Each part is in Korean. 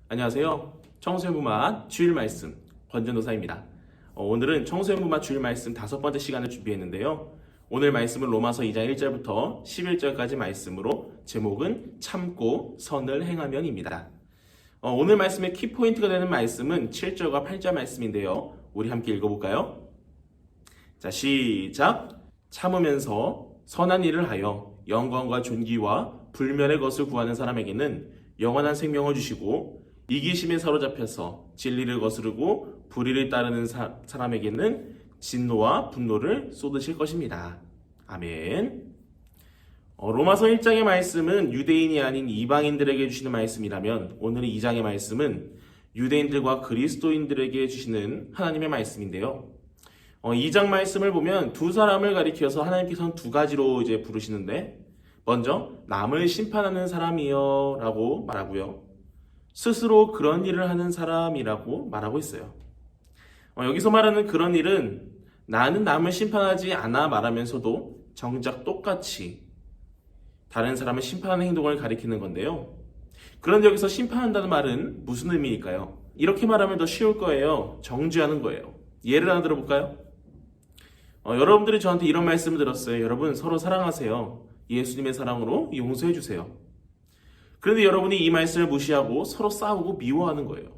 안녕하세요. 청소년부만 주일 말씀 권전도사입니다. 오늘은 청소년부만 주일 말씀 5번째 시간을 준비했는데요. 오늘 말씀은 로마서 2장 1절부터 11절까지 말씀으로 제목은 참고 선을 행하면입니다. 오늘 말씀의 키포인트가 되는 말씀은 7절과 8절 말씀인데요. 우리 함께 읽어볼까요? 자, 시작! 참으면서 선한 일을 하여 영광과 존귀와 불멸의 것을 구하는 사람에게는 영원한 생명을 주시고 이기심에 사로잡혀서 진리를 거스르고 불의를 따르는 사람에게는 진노와 분노를 쏟으실 것입니다. 아멘. 로마서 1장의 말씀은 유대인이 아닌 이방인들에게 주시는 말씀이라면 오늘 2장의 말씀은 유대인들과 그리스도인들에게 주시는 하나님의 말씀인데요. 2장 말씀을 보면 두 사람을 가리켜서 하나님께서는 두 가지로 이제 부르시는데 먼저 남을 심판하는 사람이요 라고 말하고요. 스스로 그런 일을 하는 사람이라고 말하고 있어요. 여기서 말하는 그런 일은 나는 남을 심판하지 않아 말하면서도 정작 똑같이 다른 사람을 심판하는 행동을 가리키는 건데요. 그런데 여기서 심판한다는 말은 무슨 의미일까요? 이렇게 말하면 더 쉬울 거예요. 정죄하는 거예요. 예를 하나 들어볼까요? 여러분들이 저한테 이런 말씀을 들었어요. 여러분 서로 사랑하세요. 예수님의 사랑으로 용서해 주세요. 그런데 여러분이 이 말씀을 무시하고 서로 싸우고 미워하는 거예요.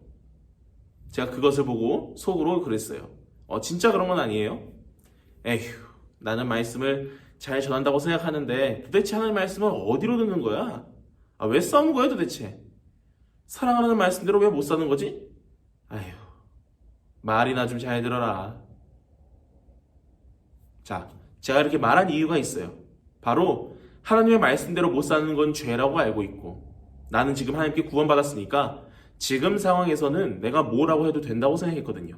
제가 그것을 보고 속으로 그랬어요. 진짜 그런 건 아니에요? 에휴, 나는 말씀을 잘 전한다고 생각하는데 도대체 하나님 말씀을 어디로 듣는 거야? 왜 싸우는 거야 도대체? 사랑하는 말씀대로 왜 못 사는 거지? 아휴, 말이나 좀 잘 들어라. 자, 제가 이렇게 말한 이유가 있어요. 바로 하나님의 말씀대로 못 사는 건 죄라고 알고 있고 나는 지금 하나님께 구원받았으니까 지금 상황에서는 내가 뭐라고 해도 된다고 생각했거든요.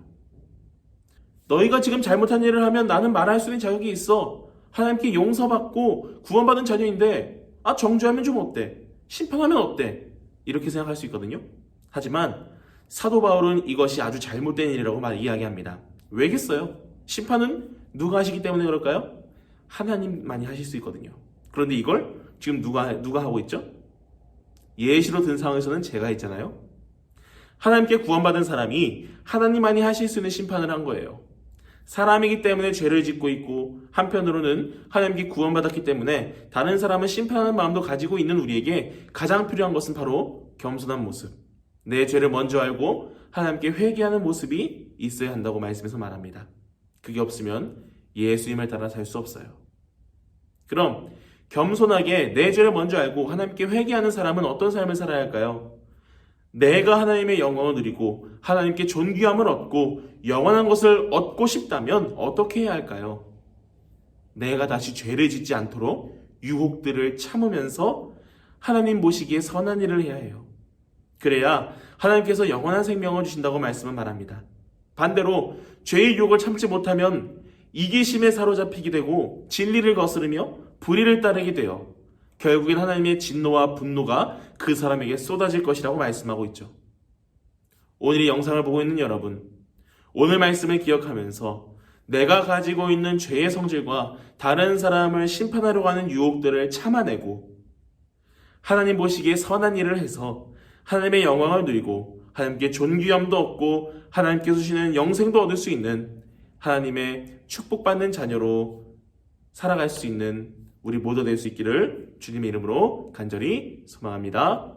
너희가 지금 잘못한 일을 하면 나는 말할 수 있는 자격이 있어. 하나님께 용서받고 구원받은 자녀인데 정죄하면 좀 어때? 심판하면 어때? 이렇게 생각할 수 있거든요. 하지만 사도 바울은 이것이 아주 잘못된 일이라고 이야기합니다. 왜겠어요? 심판은 누가 하시기 때문에 그럴까요? 하나님만이 하실 수 있거든요. 그런데 이걸 지금 누가 하고 있죠? 예시로 든 상황에서는 제가 있잖아요. 하나님께 구원받은 사람이 하나님만이 하실 수 있는 심판을 한 거예요. 사람이기 때문에 죄를 짓고 있고 한편으로는 하나님께 구원받았기 때문에 다른 사람을 심판하는 마음도 가지고 있는 우리에게 가장 필요한 것은 바로 겸손한 모습. 내 죄를 먼저 알고 하나님께 회개하는 모습이 있어야 한다고 말씀에서 말합니다. 그게 없으면 예수님을 따라 살 수 없어요. 그럼 겸손하게 내 죄를 먼저 알고 하나님께 회개하는 사람은 어떤 삶을 살아야 할까요? 내가 하나님의 영광을 누리고 하나님께 존귀함을 얻고 영원한 것을 얻고 싶다면 어떻게 해야 할까요? 내가 다시 죄를 짓지 않도록 유혹들을 참으면서 하나님 보시기에 선한 일을 해야 해요. 그래야 하나님께서 영원한 생명을 주신다고 말씀은 말합니다. 반대로 죄의 유혹을 참지 못하면 이기심에 사로잡히게 되고 진리를 거스르며 불의를 따르게 되어 결국엔 하나님의 진노와 분노가 그 사람에게 쏟아질 것이라고 말씀하고 있죠. 오늘 이 영상을 보고 있는 여러분, 오늘 말씀을 기억하면서 내가 가지고 있는 죄의 성질과 다른 사람을 심판하려고 하는 유혹들을 참아내고 하나님 보시기에 선한 일을 해서 하나님의 영광을 누리고 하나님께 존귀함도 얻고 하나님께서 주시는 영생도 얻을 수 있는 하나님의 축복받는 자녀로 살아갈 수 있는 우리 모두 될 수 있기를 주님의 이름으로 간절히 소망합니다.